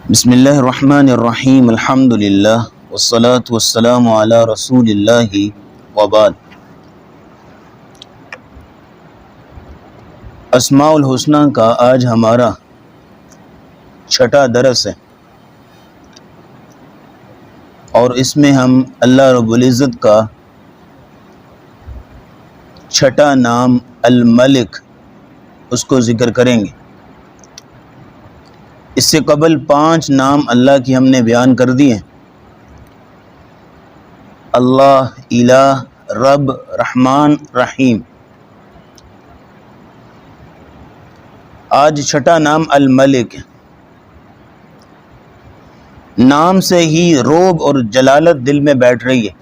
بسم اللہ الرحمن الرحیم الحمد للہ والصلاة والسلام علی رسول اللہ وبعد۔ اسماء الحسنہ کا آج ہمارا چھٹا درس ہے، اور اس میں ہم اللہ رب العزت کا چھٹا نام الملک اس کو ذکر کریں گے۔ اس سے قبل 5 نام اللہ کی ہم نے بیان کر دیے: اللہ، الہ، رب، رحمان، رحیم۔ آج چھٹا نام الملک ہے۔ نام سے ہی رعب اور جلالت دل میں بیٹھ رہی ہے،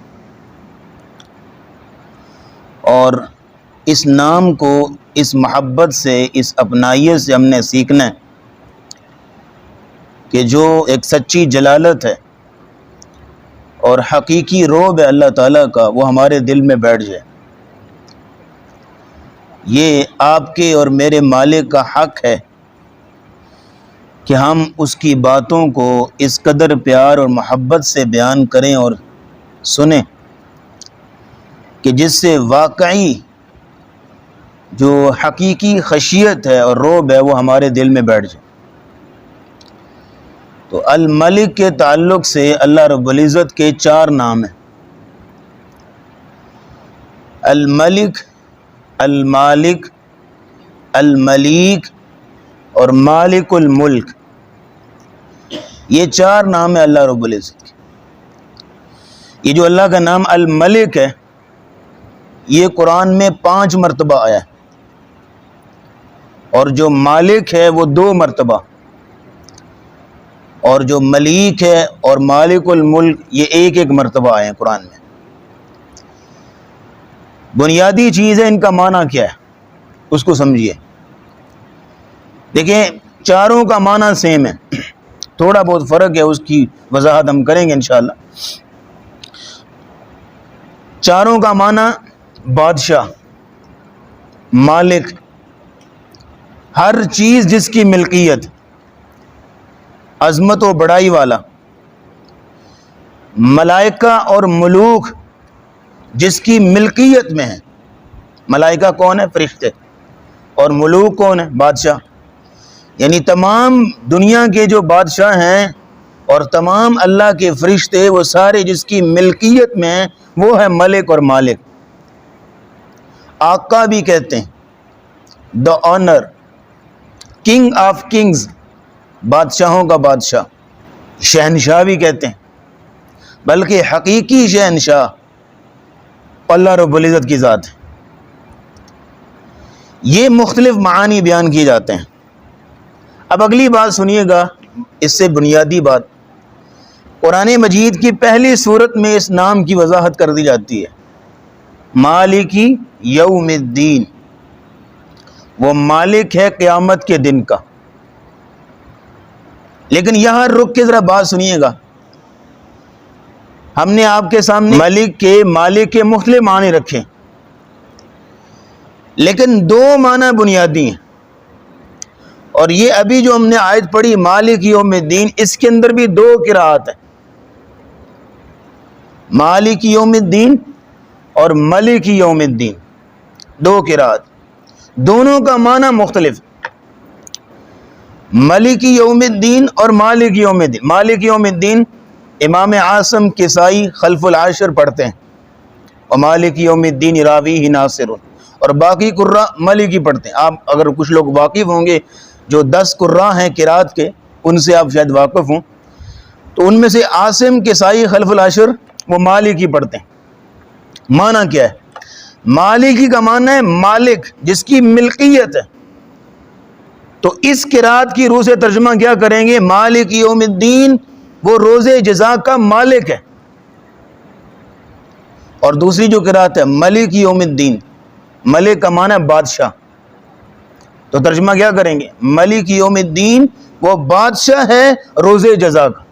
اور اس نام کو اس محبت سے، اس اپنائیت سے ہم نے سیکھنا ہے کہ جو ایک سچی جلالت ہے اور حقیقی رعب ہے اللہ تعالیٰ کا، وہ ہمارے دل میں بیٹھ جائے۔ یہ آپ کے اور میرے مالک کا حق ہے کہ ہم اس کی باتوں کو اس قدر پیار اور محبت سے بیان کریں اور سنیں کہ جس سے واقعی جو حقیقی خشیت ہے اور رعب ہے وہ ہمارے دل میں بیٹھ جائے۔ تو الملک کے تعلق سے اللہ رب العزت کے 4 نام ہیں: الملک، المالک، الملیک اور مالک الملک۔ یہ 4 نام ہیں اللہ رب العزت کے۔ یہ جو اللہ کا نام الملک ہے، یہ قرآن میں 5 مرتبہ آیا ہے، اور جو مالک ہے وہ 2 مرتبہ، اور جو ملیک ہے اور مالک الملک یہ 1 مرتبہ آئے ہیں قرآن میں۔ بنیادی چیز ہے، ان کا معنی کیا ہے اس کو سمجھیے۔ دیکھیں، چاروں کا معنی سیم ہے، تھوڑا بہت فرق ہے، اس کی وضاحت ہم کریں گے انشاءاللہ۔ چاروں کا معنی بادشاہ، مالک، ہر چیز جس کی ملکیت، عظمت و بڑائی والا، ملائکہ اور ملوک جس کی ملکیت میں ہے۔ ملائکہ کون ہے؟ فرشتے۔ اور ملوک کون ہے؟ بادشاہ۔ یعنی تمام دنیا کے جو بادشاہ ہیں اور تمام اللہ کے فرشتے، وہ سارے جس کی ملکیت میں ہیں وہ ہے ملک اور مالک۔ آقا بھی کہتے ہیں، دا آنر، کنگ آف کنگز، بادشاہوں کا بادشاہ۔ شہنشاہ بھی کہتے ہیں، بلکہ حقیقی شہنشاہ اللہ رب العزت کی ذات ہے۔ یہ مختلف معانی بیان کیے جاتے ہیں۔ اب اگلی بات سنیے گا، اس سے بنیادی بات، قرآن مجید کی پہلی سورت میں اس نام کی وضاحت کر دی جاتی ہے: مالکی یوم الدین۔ وہ مالک ہے قیامت کے دن کا۔ لیکن یہاں رک کے ذرا بات سنیے گا۔ ہم نے آپ کے سامنے مالک کے مختلف معنی رکھے، لیکن 2 معنی بنیادی ہیں، اور یہ ابھی جو ہم نے آیت پڑھی مالک یوم الدین، اس کے اندر بھی 2 قراءت ہیں: مالک یوم الدین اور ملک یوم الدین، 2 قراءت، دونوں کا معنی مختلف۔ ملک یوم الدین اور مالک یوم الدین۔ مالک یوم الدین امام عاصم، کسائی، خلف العاشر پڑھتے ہیں، اور مالک یوم الدین راویہ ناصر، اور باقی قراء ملک ہی پڑھتے ہیں۔ آپ اگر کچھ لوگ واقف ہوں گے، جو 10 قراء ہیں قراءت کے، ان سے آپ شاید واقف ہوں، تو ان میں سے عاصم، کسائی، خلف العاشر وہ مالک ہی پڑھتے ہیں۔ معنی کیا ہے؟ مالکی کا معنی ہے مالک، جس کی ملکیت ہے۔ تو اس قراءت کی روح سے ترجمہ کیا کریں گے؟ مالک یوم الدین وہ روز جزا کا مالک ہے۔ اور دوسری جو قراءت ہے ملک یوم الدین، ملک کا معنی ہے بادشاہ، تو ترجمہ کیا کریں گے؟ ملک یوم الدین وہ بادشاہ ہے روز جزا کا،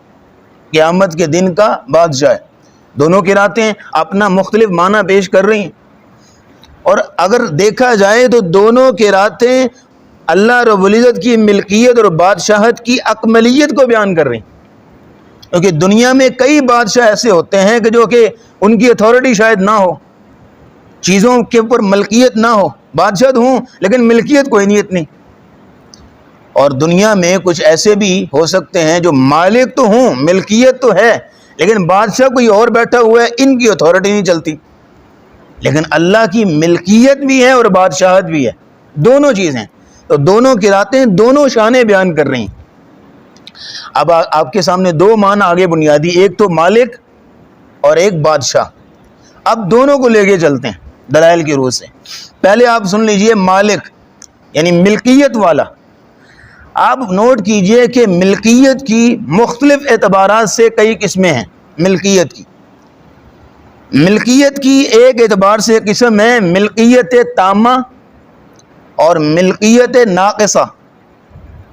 قیامت کے دن کا بادشاہ ہے۔ دونوں قراءتیں اپنا مختلف معنی پیش کر رہی ہیں، اور اگر دیکھا جائے تو دونوں قراءتیں اللہ رب العزت کی ملکیت اور بادشاہت کی اکملیت کو بیان کر رہی ہیں، کیونکہ دنیا میں کئی بادشاہ ایسے ہوتے ہیں کہ جو کہ ان کی اتھارٹی شاید نہ ہو، چیزوں کے اوپر ملکیت نہ ہو، بادشاہ ہوں لیکن ملکیت کوئی نہیں اتنی. اور دنیا میں کچھ ایسے بھی ہو سکتے ہیں جو مالک تو ہوں، ملکیت تو ہے، لیکن بادشاہ کوئی اور بیٹھا ہوا ہے، ان کی اتھارٹی نہیں چلتی. لیکن اللہ کی ملکیت بھی ہے اور بادشاہت بھی ہے، دونوں چیزیں. تو دونوں قراتیں دونوں شانیں بیان کر رہی ہیں. اب آپ کے سامنے دو معنی آگے بنیادی، ایک تو مالک اور ایک بادشاہ. اب دونوں کو لے کے چلتے ہیں دلائل کی روح سے. پہلے آپ سن لیجئے مالک یعنی ملکیت والا. آپ نوٹ کیجئے کہ ملکیت کی مختلف اعتبارات سے کئی قسمیں ہیں. ملکیت کی ایک اعتبار سے قسم ہے ملکیت تامہ اور ملکیت ناقصہ.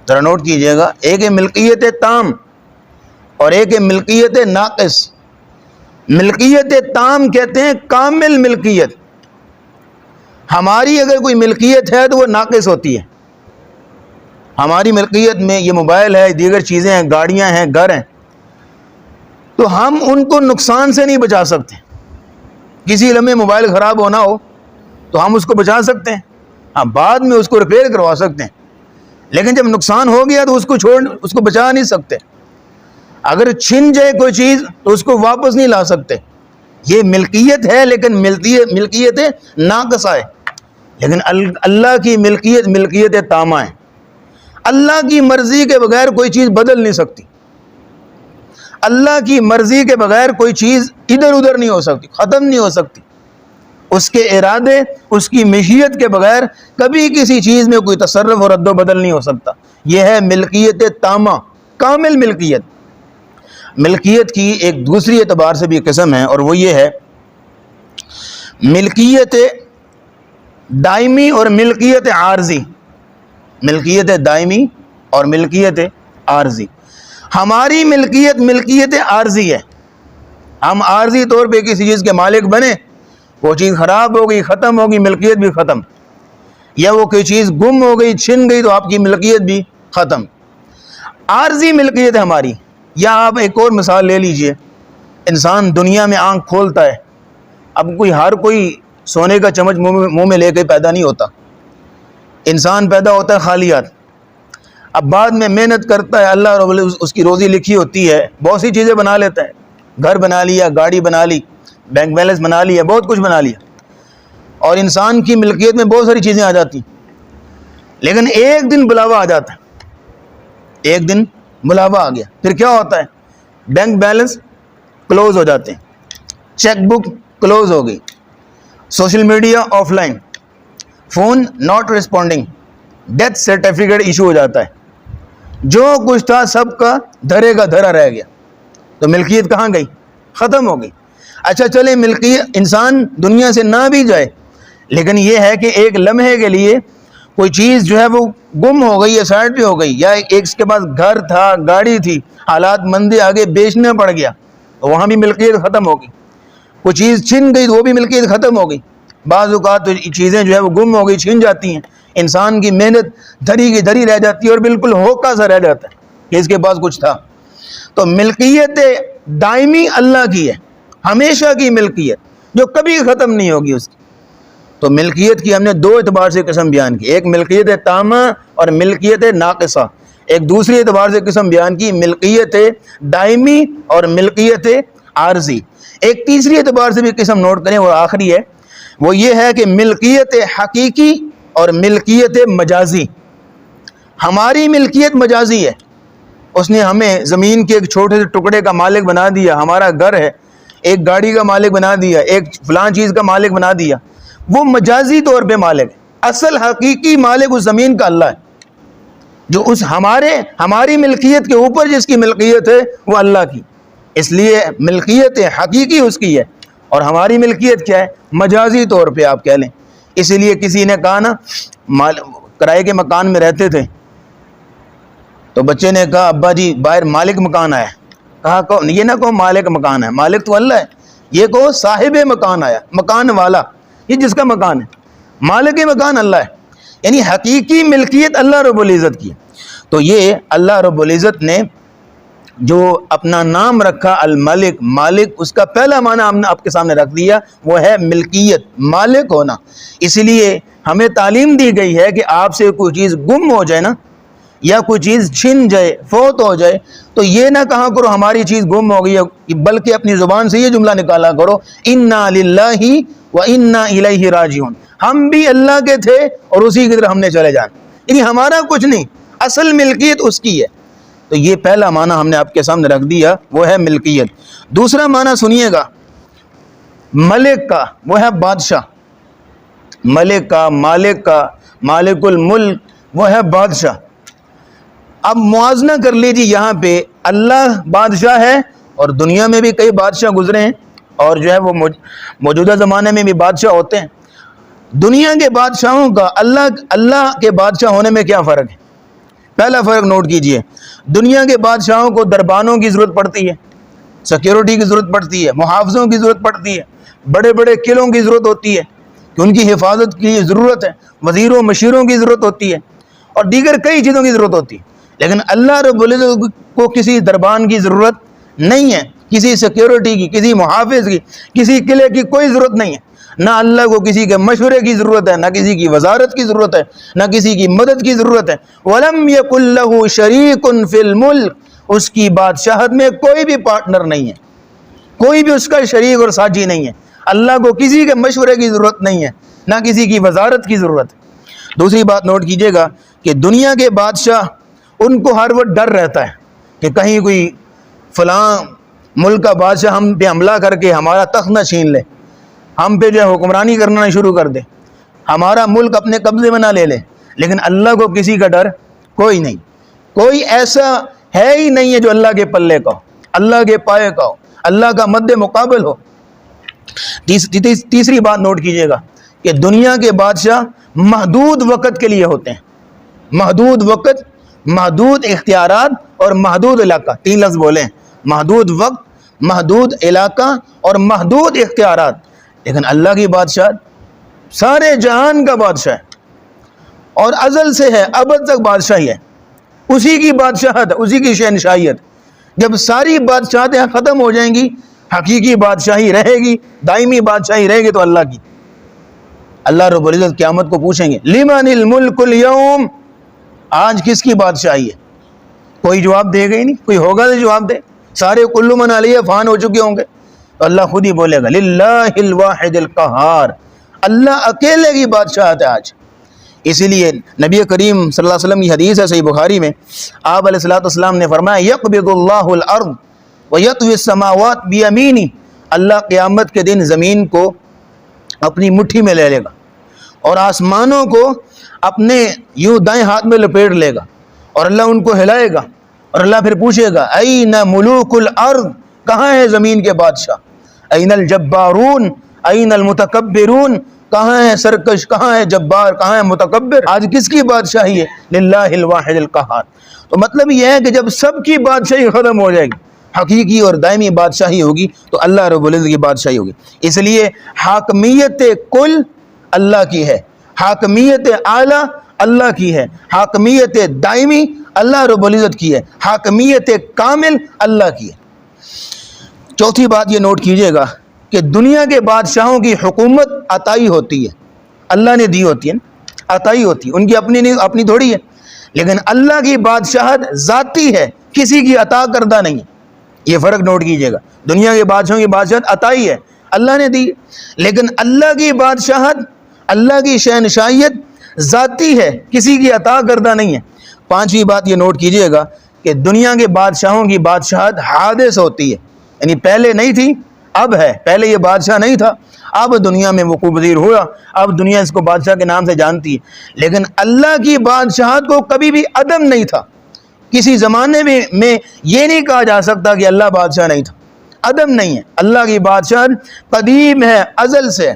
ذرا نوٹ کیجئے گا، ایک ہے ملکیت تام اور ایک ہے ملکیت ناقص. ملکیت تام کہتے ہیں کامل ملکیت. ہماری اگر کوئی ملکیت ہے تو وہ ناقص ہوتی ہے. ہماری ملکیت میں یہ موبائل ہے، دیگر چیزیں ہیں، گاڑیاں ہیں، گھر ہیں، تو ہم ان کو نقصان سے نہیں بچا سکتے. کسی لمحے موبائل خراب ہونا ہو تو ہم اس کو بچا سکتے ہیں، ہاں بعد میں اس کو ریپیئر کروا سکتے ہیں، لیکن جب نقصان ہو گیا تو اس کو بچا نہیں سکتے. اگر چھن جائے کوئی چیز تو اس کو واپس نہیں لا سکتے. یہ ملکیت ہے لیکن ملکیت ناقصہ ہے. لیکن اللہ کی ملکیت تامہ ہے. اللہ کی مرضی کے بغیر کوئی چیز بدل نہیں سکتی. اللہ کی مرضی کے بغیر کوئی چیز ادھر ادھر نہیں ہو سکتی، ختم نہیں ہو سکتی. اس کے ارادے، اس کی مشیت کے بغیر کبھی کسی چیز میں کوئی تصرف اور رد و بدل نہیں ہو سکتا. یہ ہے ملکیت تامہ، کامل ملکیت. ملکیت کی ایک دوسری اعتبار سے بھی قسم ہے، اور وہ یہ ہے ملکیت دائمی اور ملکیت عارضی. ملکیت دائمی اور ملکیت عارضی. ہماری ملکیت عارضی ہے. ہم عارضی طور پہ کسی چیز کے مالک بنے، وہ چیز خراب ہو گئی، ختم ہو گئی، ملکیت بھی ختم. یا وہ کوئی چیز گم ہو گئی، چھن گئی، تو آپ کی ملکیت بھی ختم. عارضی ملکیت ہے ہماری. یا آپ ایک اور مثال لے لیجئے، انسان دنیا میں آنکھ کھولتا ہے. اب ہر کوئی سونے کا چمچ منہ میں لے کے پیدا نہیں ہوتا. انسان پیدا ہوتا ہے خالی ہاتھ. اب بعد میں محنت کرتا ہے، اللہ رب العزت اس کی روزی لکھی ہوتی ہے، بہت سی چیزیں بنا لیتا ہے. گھر بنا لیا، گاڑی بنا لی، بینک بیلنس بنا لیا، بہت کچھ بنا لیا، اور انسان کی ملکیت میں بہت ساری چیزیں آ جاتی. لیکن ایک دن بلاوا آ جاتا ہے. ایک دن بلاوا آ گیا، پھر کیا ہوتا ہے؟ بینک بیلنس کلوز ہو جاتے ہیں، چیک بک کلوز ہو گئی، social media offline, phone not responding, death certificate issue ہو جاتا ہے. جو کچھ تھا سب کا دھرے کا دھرا رہ گیا. تو ملکیت کہاں گئی؟ ختم ہو گئی. اچھا چلے ملکیت انسان دنیا سے نہ بھی جائے، لیکن یہ ہے کہ ایک لمحے کے لیے کوئی چیز جو ہے وہ گم ہو گئی یا سائڈ پہ ہو گئی، یا ایک اس کے پاس گھر تھا، گاڑی تھی، حالات مندی آگے بیچنا پڑ گیا، تو وہاں بھی ملکیت ختم ہو گئی. کوئی چیز چھن گئی تو وہ بھی ملکیت ختم ہو گئی. بعض اوقات تو چیزیں جو ہے وہ گم ہو گئی، چھن جاتی ہیں، انسان کی محنت دھری کی دھری رہ جاتی ہے اور بالکل ہوکا سا رہ جاتا ہے کہ اس کے پاس کچھ تھا. تو ملکیت دائمی اللہ کی ہے، ہمیشہ کی ملکیت جو کبھی ختم نہیں ہوگی اس کی. تو ملکیت کی ہم نے دو اعتبار سے قسم بیان کی، ایک ملکیت تامہ اور ملکیت ناقصہ. ایک دوسری اعتبار سے قسم بیان کی ملکیت دائمی اور ملکیت عارضی. ایک تیسری اعتبار سے بھی قسم نوٹ کریں، وہ آخری ہے، وہ یہ ہے کہ ملکیت حقیقی اور ملکیت مجازی. ہماری ملکیت مجازی ہے، اس نے ہمیں زمین کے ایک چھوٹے سے ٹکڑے کا مالک بنا دیا، ہمارا گھر ہے، ایک گاڑی کا مالک بنا دیا، ایک فلاں چیز کا مالک بنا دیا. وہ مجازی طور پہ مالک ہے. اصل حقیقی مالک اس زمین کا اللہ ہے، جو اس ہماری ملکیت کے اوپر جس کی ملکیت ہے وہ اللہ کی. اس لیے ملکیت حقیقی اس کی ہے، اور ہماری ملکیت کیا ہے؟ مجازی طور پہ آپ کہہ لیں. اسی لیے کسی نے کہا نا، کرائے کے مکان میں رہتے تھے، تو بچے نے کہا ابا جی باہر مالک مکان آیا. کہا یہ نہ کہو مالک مکان ہے، مالک تو اللہ ہے، یہ کہو صاحب مکان آیا، مکان والا، یہ جس کا مکان ہے. مالک مکان اللہ ہے. یعنی حقیقی ملکیت اللہ رب العزت کی. تو یہ اللہ رب العزت نے جو اپنا نام رکھا الملک، مالک، اس کا پہلا معنی ہم نے آپ کے سامنے رکھ دیا، وہ ہے ملکیت، مالک ہونا. اس لیے ہمیں تعلیم دی گئی ہے کہ آپ سے کوئی چیز گم ہو جائے نا، یا کوئی چیز چھن جائے، فوت ہو جائے، تو یہ نہ کہا کرو ہماری چیز گم ہو گئی ہے، بلکہ اپنی زبان سے یہ جملہ نکالا کرو انا للہ و انا الیہ راجعون، ہم بھی اللہ کے تھے اور اسی کی طرف ہم نے چلے جانا. یعنی ہمارا کچھ نہیں، اصل ملکیت اس کی ہے. تو یہ پہلا معنی ہم نے آپ کے سامنے رکھ دیا، وہ ہے ملکیت. دوسرا معنی سنیے گا ملک کا، وہ ہے بادشاہ. ملک کا، مالک کا، مالک الملک، وہ ہے بادشاہ. اب موازنہ کر لیجیے، یہاں پہ اللہ بادشاہ ہے اور دنیا میں بھی کئی بادشاہ گزرے ہیں، اور جو ہے وہ موجودہ زمانے میں بھی بادشاہ ہوتے ہیں. دنیا کے بادشاہوں کا اللہ کے بادشاہ ہونے میں کیا فرق ہے؟ پہلا فرق نوٹ کیجئے، دنیا کے بادشاہوں کو دربانوں کی ضرورت پڑتی ہے، سیکیورٹی کی ضرورت پڑتی ہے، محافظوں کی ضرورت پڑتی ہے، بڑے بڑے قلعوں کی ضرورت ہوتی ہے کہ ان کی حفاظت کی ضرورت ہے، وزیروں مشیروں کی ضرورت ہوتی ہے، اور دیگر کئی چیزوں کی ضرورت ہوتی ہے. لیکن اللہ رب العزت کو کسی دربان کی ضرورت نہیں ہے، کسی سیکیورٹی کی، کسی محافظ کی، کسی قلعے کی کوئی ضرورت نہیں ہے. نہ اللہ کو کسی کے مشورے کی ضرورت ہے، نہ کسی کی وزارت کی ضرورت ہے، نہ کسی کی مدد کی ضرورت ہے. وَلَمْ يَكُنْ لَهُ شَرِيكٌ فِي الْمُلْكِ، اس کی بادشاہت میں کوئی بھی پارٹنر نہیں ہے، کوئی بھی اس کا شریک اور ساتھی نہیں ہے. اللہ کو کسی کے مشورے کی ضرورت نہیں ہے، نہ کسی کی وزارت کی ضرورت ہے. دوسری بات نوٹ کیجئے گا کہ دنیا کے بادشاہ، ان کو ہر وقت ڈر رہتا ہے کہ کہیں کوئی فلاں ملک کا بادشاہ ہم پہ حملہ کر کے ہمارا تخت نہ چھین لے، ہم پہ جو ہے حکمرانی کرنا شروع کر دے، ہمارا ملک اپنے قبضے میں نہ لے لے. لیکن اللہ کو کسی کا ڈر کوئی نہیں، کوئی ایسا ہے ہی نہیں ہے جو اللہ کے پلے کا ہو، اللہ کے پائے کا ہو، اللہ کا مد مقابل ہو. تیسری بات نوٹ کیجئے گا کہ دنیا کے بادشاہ محدود وقت کے لیے ہوتے ہیں، محدود وقت، محدود اختیارات اور محدود علاقہ. تین لفظ بولیں، محدود وقت، محدود علاقہ اور محدود اختیارات. لیکن اللہ کی بادشاہ سارے جہان کا بادشاہ ہے، اور ازل سے ہے، ابد تک بادشاہی ہے، اسی کی بادشاہت، اسی کی شہنشاہیت. جب ساری بادشاہتیں ختم ہو جائیں گی، حقیقی بادشاہی رہے گی، دائمی بادشاہی رہے گی تو اللہ کی. اللہ رب العزت قیامت کو پوچھیں گے لمن الملک اليوم، آج کس کی بادشاہی ہے؟ کوئی جواب دے گا ہی نہیں، کوئی ہوگا تو جواب دے. سارے کلو من علیہ فان ہو چکے ہوں گے، تو اللہ خود ہی بولے گا للہ الواحد القہار، اللہ اکیلے کی بادشاہت ہے آج. اسی لیے نبی کریم صلی اللہ علیہ وسلم کی حدیث ہے صحیح بخاری میں، آپ علیہ السلام نے فرمایا یقبض اللہ الارض ویطوی السماوات بیمینہ، اللہ قیامت کے دن زمین کو اپنی مٹھی میں لے لے گا اور آسمانوں کو اپنے یوں دائیں ہاتھ میں لپیٹ لے گا، اور اللہ ان کو ہلائے گا، اور اللہ پھر پوچھے گا این ملوک الارض، کہاں ہے زمین کے بادشاہ؟ این الجبارون این المتکبرون، کہاں ہے سرکش، کہاں ہے جبار، کہاں ہے متکبر؟ آج کس کی بادشاہی ہے؟ للہ الواحد القہار. تو مطلب یہ ہے کہ جب سب کی بادشاہی ختم ہو جائے گی، حقیقی اور دائمی بادشاہی ہوگی، تو اللہ رب العزت کی بادشاہی ہوگی. اس لیے حاکمیت کل اللہ کی ہے، حاکمیت اعلیٰ اللہ کی ہے، حاکمیت دائمی اللہ رب العزت کی ہے، حاکمیت کامل اللہ کی ہے. چوتھی بات یہ نوٹ کیجئے گا کہ دنیا کے بادشاہوں کی حکومت عطائی ہوتی ہے، اللہ نے دی ہوتی ہے، عطائی ہوتی ہے، ان کی اپنی نہیں، اپنی تھوڑی ہے. لیکن اللہ کی بادشاہت ذاتی ہے، کسی کی عطا کردہ نہیں ہے. یہ فرق نوٹ کیجئے گا، دنیا کے بادشاہوں کی بادشاہت عطائی ہے، اللہ نے دی، لیکن اللہ کی بادشاہت، اللہ کی شہنشاہیت ذاتی ہے، کسی کی عطا کردہ نہیں ہے. پانچویں بات یہ نوٹ کیجئے گا کہ دنیا کے بادشاہوں کی بادشاہت حادث ہوتی ہے، یعنی پہلے نہیں تھی، اب ہے. پہلے یہ بادشاہ نہیں تھا، اب دنیا میں وقوع پذیر ہوا، اب دنیا اس کو بادشاہ کے نام سے جانتی ہے. لیکن اللہ کی بادشاہت کو کبھی بھی عدم نہیں تھا، کسی زمانے میں یہ نہیں کہا جا سکتا کہ اللہ بادشاہ نہیں تھا، عدم نہیں ہے. اللہ کی بادشاہت قدیم ہے، ازل سے.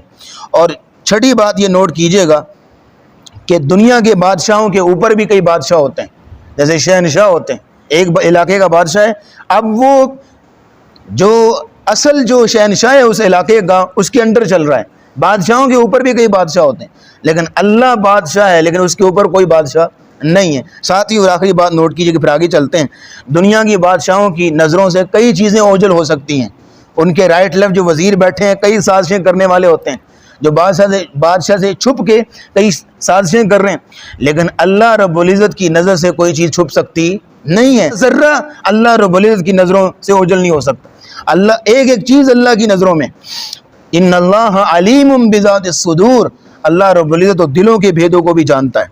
اور چھٹی بات یہ نوٹ کیجئے گا کہ دنیا کے بادشاہوں کے اوپر بھی کئی بادشاہ ہوتے ہیں، جیسے شہنشاہ ہوتے ہیں، ایک علاقے کا بادشاہ ہے، اب وہ جو اصل جو شہنشاہ ہے اس علاقے کا، اس کے انڈر چل رہا ہے. بادشاہوں کے اوپر بھی کئی بادشاہ ہوتے ہیں، لیکن اللہ بادشاہ ہے، لیکن اس کے اوپر کوئی بادشاہ نہیں ہے۔ ساتھ ہی اور آخری بات نوٹ کیجئے کہ پھر آگے چلتے ہیں، دنیا کی بادشاہوں کی نظروں سے کئی چیزیں اوجھل ہو سکتی ہیں، ان کے رائٹ لیفٹ جو وزیر بیٹھے ہیں کئی سازشیں کرنے والے ہوتے ہیں، جو بادشاہ سے چھپ کے کئی سازشیں کر رہے ہیں، لیکن اللہ رب العزت کی نظر سے کوئی چیز چھپ سکتی نہیں ہے، ذرہ اللہ رب العزت کی نظروں سے اوجھل نہیں ہو سکتا۔ اللہ ایک چیز اللہ کی نظروں میں، ان اللہ علیم بذات الصدور، اللہ رب العزت تو دلوں کے بھیدوں کو بھی جانتا ہے۔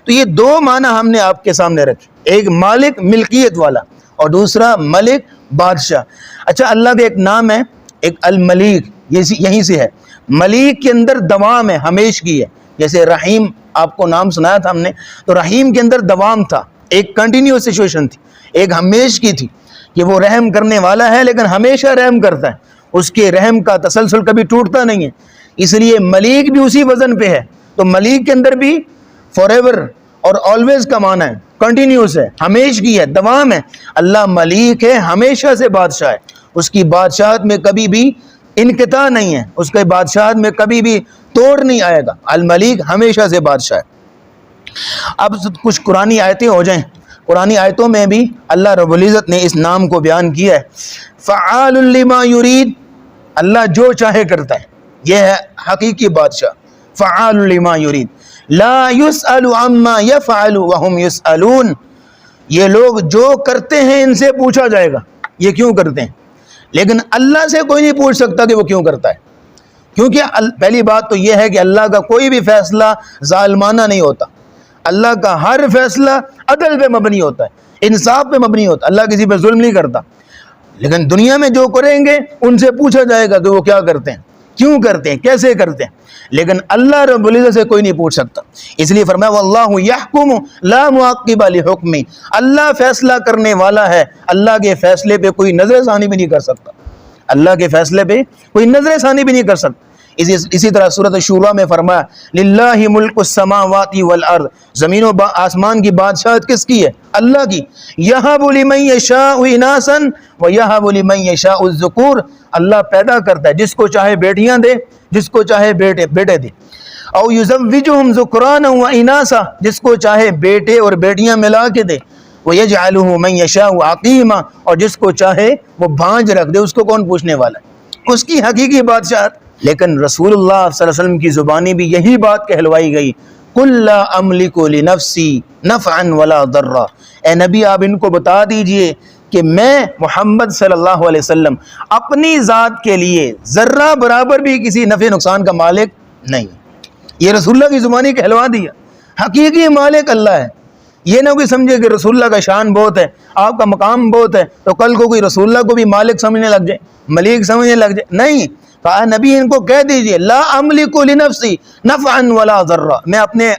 تو یہ دو معنی ہم نے آپ کے سامنے رکھے، ایک مالک ملکیت والا اور دوسرا ملک بادشاہ۔ اچھا، اللہ کا ایک نام ہے، ایک الملیک، یہیں سے ہے، ملیک کے اندر دوام ہے، ہمیشگی ہے، جیسے رحیم آپ کو نام سنایا تھا ہم نے، تو رحیم کے اندر دوام تھا، ایک کنٹینیوس سچویشن تھی، ایک ہمیشگی تھی کہ وہ رحم کرنے والا ہے لیکن ہمیشہ رحم کرتا ہے، اس کے رحم کا تسلسل کبھی ٹوٹتا نہیں ہے، اس لیے ملیک بھی اسی وزن پہ ہے۔ تو ملیک کے اندر بھی فار ایور اور آلویز کا معنی ہے، کنٹینیوس ہے، ہمیشگی ہے، دوام ہے۔ اللہ ملیک ہے، ہمیشہ سے بادشاہ ہے، اس کی بادشاہت میں کبھی بھی انقطاع نہیں ہے، اس کے بادشاہت میں کبھی بھی توڑ نہیں آئے گا، الملیک ہمیشہ سے بادشاہ ہے۔ اب کچھ قرآنی آیتیں ہو جائیں، قرآنی آیتوں میں بھی اللہ رب العزت نے اس نام کو بیان کیا ہے، فعال لما یرید، اللہ جو چاہے کرتا ہے، یہ ہے حقیقی بادشاہ، فعال لما یرید، لا یسأل عما یفعل وهم یسألون، یہ لوگ جو کرتے ہیں ان سے پوچھا جائے گا یہ کیوں کرتے ہیں، لیکن اللہ سے کوئی نہیں پوچھ سکتا کہ وہ کیوں کرتا ہے، کیونکہ پہلی بات تو یہ ہے کہ اللہ کا کوئی بھی فیصلہ ظالمانہ نہیں ہوتا، اللہ کا ہر فیصلہ عدل پہ مبنی ہوتا ہے، انصاف پہ مبنی ہوتا ہے، اللہ کسی پہ ظلم نہیں کرتا، لیکن دنیا میں جو کریں گے ان سے پوچھا جائے گا کہ وہ کیا کرتے ہیں، کیوں کرتے ہیں، کیسے کرتے ہیں، لیکن اللہ رب العزت سے کوئی نہیں پوچھ سکتا، اس لیے فرمایا واللہ یحکم لا معقب لحکمہ، اللہ فیصلہ کرنے والا ہے، اللہ کے فیصلے پہ کوئی نظر ثانی بھی نہیں کر سکتا، اللہ کے فیصلے پہ کوئی نظر ثانی بھی نہیں کر سکتا۔ اسی طرح سورۃ الشورى میں فرمایا للہ ملک السماوات والارض، زمین و آسمان کی بادشاہت کس کی ہے؟ اللہ کی، یہب لمن یشاء اناثا ویہب لمن یشاء الذکور، اللہ پیدا کرتا ہے جس کو چاہے بیٹیاں دے، جس کو چاہے بیٹے دے، او یزوجہم ذکرانا واناثا، جس کو چاہے بیٹے اور بیٹیاں ملا کے دے، ویجعلہ من یشاء عقیما، اور جس کو چاہے وہ بھانج رکھ دے، اس کو کون پوچھنے والا ہے، اس کی حقیقی بادشاہت۔ لیکن رسول اللہ صلی اللہ علیہ وسلم کی زبانی بھی یہی بات کہلوائی گئی، قل لا املک لنفسی نفعا ولا ضرا، اے نبی آپ ان کو بتا دیجئے کہ میں محمد صلی اللہ علیہ وسلم اپنی ذات کے لیے ذرہ برابر بھی کسی نفع نقصان کا مالک نہیں، یہ رسول اللہ کی زبانی کہلوا دیا، حقیقی مالک اللہ ہے۔ یہ نہ کوئی سمجھے کہ رسول اللہ کا شان بہت ہے، آپ کا مقام بہت ہے، تو کل کو کوئی رسول اللہ کو بھی مالک سمجھنے لگ جائے، ملیک سمجھنے لگ جائے، نہیں، کہا نبی ان کو کہہ دیجئے لا املک لنفسی نفعا ولا ضرا، میں اپنے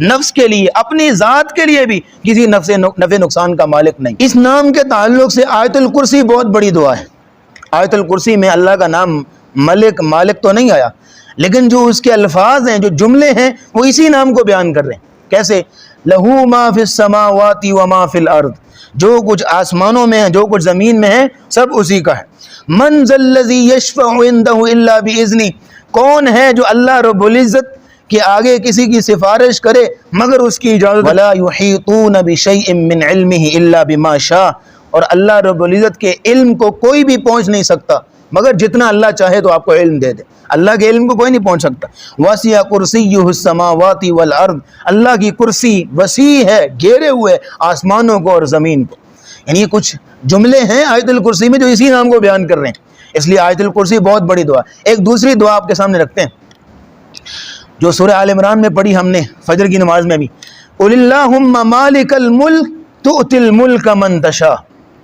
نفس کے لیے، اپنی ذات کے لیے بھی کسی نفع نقصان کا مالک نہیں۔ اس نام کے تعلق سے آیت الکرسی بہت بڑی دعا ہے، آیت الکرسی میں اللہ کا نام مالک تو نہیں آیا، لیکن جو اس کے الفاظ ہیں، جو جملے ہیں، وہ اسی نام کو بیان کر رہے ہیں۔ کیسے؟ لہو ما فی السماوات وما فی الارض، جو کچھ آسمانوں میں ہے، جو کچھ زمین میں ہے، سب اسی کا ہے۔ من ذا الذی یشفع عندہ الا باذنہ، کون ہے جو اللہ رب العزت کے آگے کسی کی سفارش کرے مگر اس کی اجازت، ولا یحیطون بشیء من علمہ الا بما شاء، اور اللہ رب العزت کے علم کو کوئی بھی پہنچ نہیں سکتا مگر جتنا اللہ چاہے تو آپ کو علم دے دے، اللہ کے علم کو کوئی نہیں پہنچ سکتا۔ وسع کرسیہ السماوات والارض، اللہ کی کرسی وسیع ہے، گھیرے ہوئے آسمانوں کو اور زمین کو۔ یعنی یہ کچھ جملے ہیں آیت الکرسی میں جو اسی نام کو بیان کر رہے ہیں، اس لیے آیت الکرسی بہت بڑی دعا۔ ایک دوسری دعا آپ کے سامنے رکھتے ہیں جو سورہ آل عمران میں پڑھی ہم نے فجر کی نماز میں بھی، قل اللہم مالک الملک تؤتی الملک من تشاء،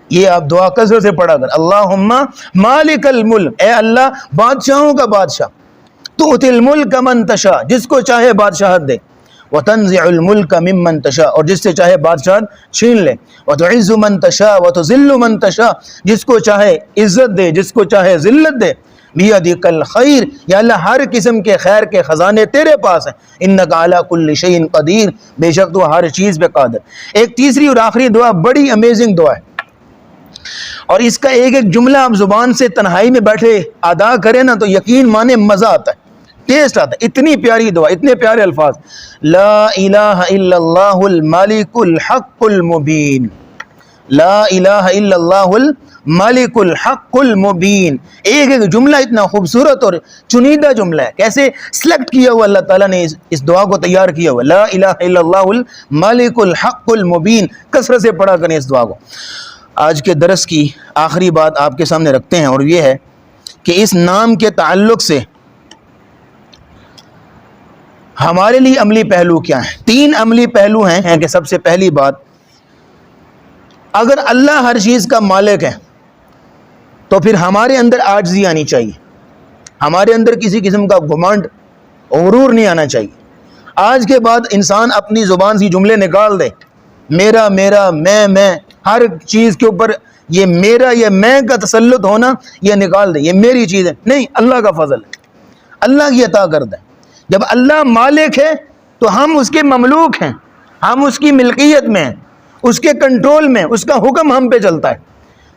یہ آپ دعا کثرت سے پڑھا کر، اللہم مالک الملک، اے اللہ بادشاہوں کا بادشاہ، تؤتی الملک من تشاء، جس کو چاہے بادشاہت دے، وتنزع الملک ممن تشاء، اور جس سے چاہے بادشاہت چھین لے، وتعز من تشاء وتذل من تشاء، جس کو چاہے عزت دے، جس کو چاہے ذلت دے، بیدک الخیر، یا اللہ ہر قسم کے خیر کے خزانے تیرے پاس ہیں، انک علی کل شیء قدیر، بے شک تو ہر چیز پہ قادر۔ ایک تیسری اور آخری دعا بڑی امیزنگ دعا ہے، اور اس کا ایک ایک جملہ آپ زبان سے تنہائی میں بیٹھے ادا کریں نا تو یقین مانے مزہ آتا ہے۔ ٹیسٹ آتا ہے. اتنی پیاری دعا, اتنے پیارے الفاظ, لا الہ الا اللہ الملک الحق المبین, لا الہ الا اللہ الملک الحق المبین. ایک ایک جملہ اتنا خوبصورت اور چنیدہ جملہ ہے, کیسے سلیکٹ کیا ہوا اللہ تعالیٰ نے اس دعا کو تیار کیا ہوا, لا الہ الا اللہ الملک الحق المبین. کثرت سے پڑھا کریں اس دعا کو. آج کے درس کی آخری بات آپ کے سامنے رکھتے ہیں, اور یہ ہے کہ اس نام کے تعلق سے ہمارے لیے عملی پہلو کیا ہیں. 3 عملی پہلو ہیں کہ سب سے پہلی بات, اگر اللہ ہر چیز کا مالک ہے تو پھر ہمارے اندر عاجزی آنی چاہیے, ہمارے اندر کسی قسم کا گھمنڈ غرور نہیں آنا چاہیے. آج کے بعد انسان اپنی زبان سے جملے نکال دے, میرا میرا میں ہر چیز کے اوپر یہ میرا یہ میں کا تسلط ہونا, یہ نکال دے, یہ میری چیز ہے. نہیں, اللہ کا فضل ہے, اللہ کی عطا کردہ ہے. جب اللہ مالک ہے تو ہم اس کے مملوک ہیں, ہم اس کی ملکیت میں ہیں, اس کے کنٹرول میں, اس کا حکم ہم پہ چلتا ہے,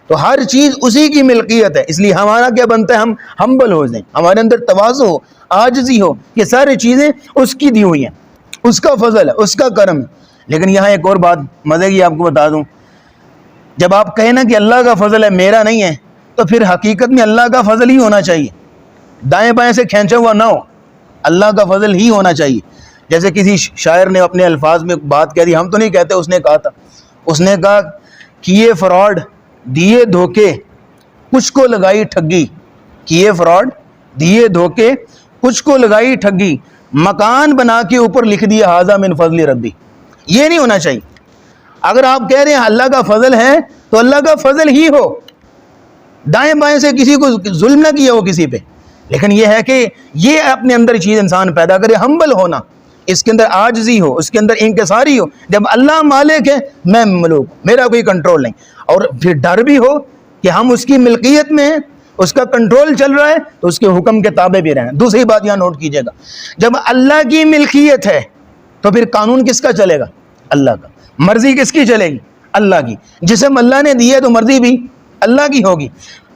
تو ہر چیز اسی کی ملکیت ہے. اس لیے ہمارا کیا بنتا ہے, ہم ہمبل ہو جائیں, ہمارے اندر تواضع ہو, عاجزی ہو. یہ ساری چیزیں اس کی دی ہوئی ہیں, اس کا فضل ہے, اس کا کرم ہے. لیکن یہاں ایک اور بات مزے کی آپ کو بتا دوں, جب آپ کہیں نا کہ اللہ کا فضل ہے میرا نہیں ہے, تو پھر حقیقت میں اللہ کا فضل ہی ہونا چاہیے, دائیں بائیں سے کھینچا ہوا نہ ہو, اللہ کا فضل ہی ہونا چاہیے. جیسے کسی شاعر نے اپنے الفاظ میں بات کہہ دی, ہم تو نہیں کہتے, اس نے کہا تھا, اس نے کہا کیے فراڈ دیے دھوکے کچھ کو لگائی ٹھگی, کیے فراڈ دیے دھوکے کچھ کو لگائی ٹھگی, مکان بنا کے اوپر لکھ دیا ھذا من فضل ربی. یہ نہیں ہونا چاہیے. اگر آپ کہہ رہے ہیں اللہ کا فضل ہے تو اللہ کا فضل ہی ہو, دائیں بائیں سے کسی کو ظلم نہ کیا ہو کسی پہ. لیکن یہ ہے کہ یہ اپنے اندر چیز انسان پیدا کرے, ہمبل ہونا, اس کے اندر عاجزی ہو, اس کے اندر انکساری ہو. جب اللہ مالک ہے, میں مملوک, میرا کوئی کنٹرول نہیں, اور پھر ڈر بھی ہو کہ ہم اس کی ملکیت میں ہیں, اس کا کنٹرول چل رہا ہے, تو اس کے حکم کے تابع بھی رہیں. دوسری بات یہاں نوٹ کیجئے گا, جب اللہ کی ملکیت ہے تو پھر قانون کس کا چلے گا, اللہ کا. مرضی کس کی چلے گی, اللہ کی. جسم اللہ نے دی ہے تو مرضی بھی اللہ کی ہوگی.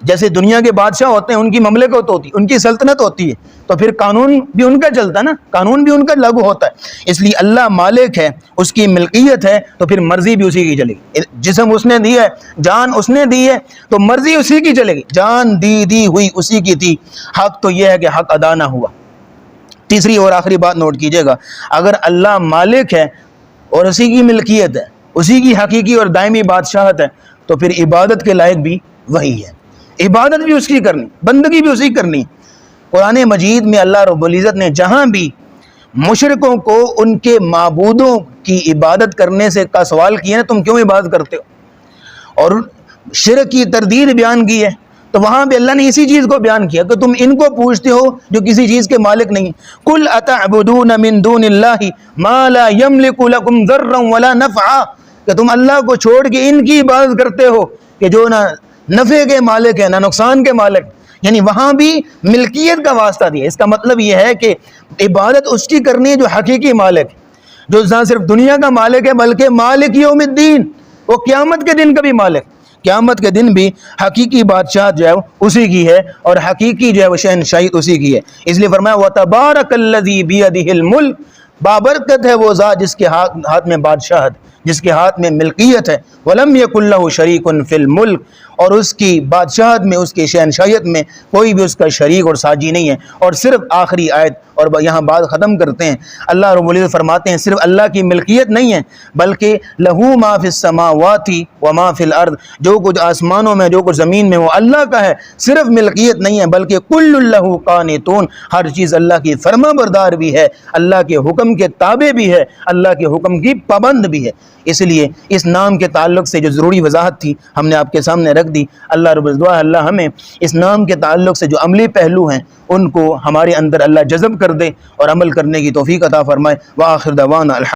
جیسے دنیا کے بادشاہ ہوتے ہیں, ان کی مملکت ہوتی ہے, ان کی سلطنت ہوتی ہے, تو پھر قانون بھی ان کا چلتا ہے نا, قانون بھی ان کا لاگو ہوتا ہے. اس لیے اللہ مالک ہے, اس کی ملکیت ہے, تو پھر مرضی بھی اسی کی چلے گی. جسم اس نے دی ہے, جان اس نے دی ہے, تو مرضی اسی کی چلے گی. جان دی ہوئی اسی کی تھی. حق تو یہ ہے کہ حق ادا نہ ہوا. تیسری اور آخری بات نوٹ کیجئے گا, اگر اللہ مالک ہے اور اسی کی ملکیت ہے, اسی کی حقیقی اور دائمی بادشاہت ہے, تو پھر عبادت کے لائق بھی وہی ہے, عبادت بھی اس کی کرنی, بندگی بھی اسی کرنی. قرآن مجید میں اللہ رب العزت نے جہاں بھی مشرکوں کو ان کے معبودوں کی عبادت کرنے سے کا سوال کیا ہے, تم کیوں عبادت کرتے ہو, اور شرک کی تردید بیان کی ہے, تو وہاں بھی اللہ نے اسی چیز کو بیان کیا کہ تم ان کو پوچھتے ہو جو کسی چیز کے مالک نہیں. قل اتعبدون من دون اللہ ما لا یملک لکم ضرا ولا نفعا, کہ تم اللہ کو چھوڑ کے ان کی عبادت کرتے ہو کہ جو نہ نفع کے مالک ہے نہ نقصان کے مالک. یعنی وہاں بھی ملکیت کا واسطہ دیا. اس کا مطلب یہ ہے کہ عبادت اس کی کرنی ہے جو حقیقی مالک ہے, جو نہ صرف دنیا کا مالک ہے بلکہ مالک یوم الدین, وہ قیامت کے دن کا بھی مالک. قیامت کے دن بھی حقیقی بادشاہ جو ہے اسی کی ہے, اور حقیقی جو ہے وہ شہنشاہی اسی کی ہے. اس لیے فرمایا وَتَبَارَكَ الَّذِي بِيَدِهِ الْمُلْكُ, بابرکت ہے وہ ذات جس کے ہاتھ میں بادشاہت, جس کے ہاتھ میں ملکیت ہے. وَلَمْ يَكُنْ لَهُ شَرِيكٌ فِي الْمُلْكِ, اور اس کی بادشاہت میں, اس کی شہنشاہیت میں کوئی بھی اس کا شریک اور ساجی نہیں ہے. اور صرف آخری آیت, اور یہاں بات ختم کرتے ہیں, اللہ رب العزت فرماتے ہیں صرف اللہ کی ملکیت نہیں ہے بلکہ لہو ما فی السماوات وما فی الارض, جو کچھ آسمانوں میں جو کچھ زمین میں وہ اللہ کا ہے. صرف ملکیت نہیں ہے بلکہ کل لہ قانتون, ہر چیز اللہ کی فرما بردار بھی ہے, اللہ کے حکم کے تابع بھی ہے, اللہ کے حکم کی پابند بھی ہے. اس لیے اس نام کے تعلق سے جو ضروری وضاحت تھی ہم نے آپ کے سامنے رکھ دی. اللہ رب العزت, اللہ ہمیں اس نام کے تعلق سے جو عملی پہلو ہیں ان کو ہمارے اندر اللہ جذب کر دے اور عمل کرنے کی توفیق عطا فرمائے. وآخر دعوانا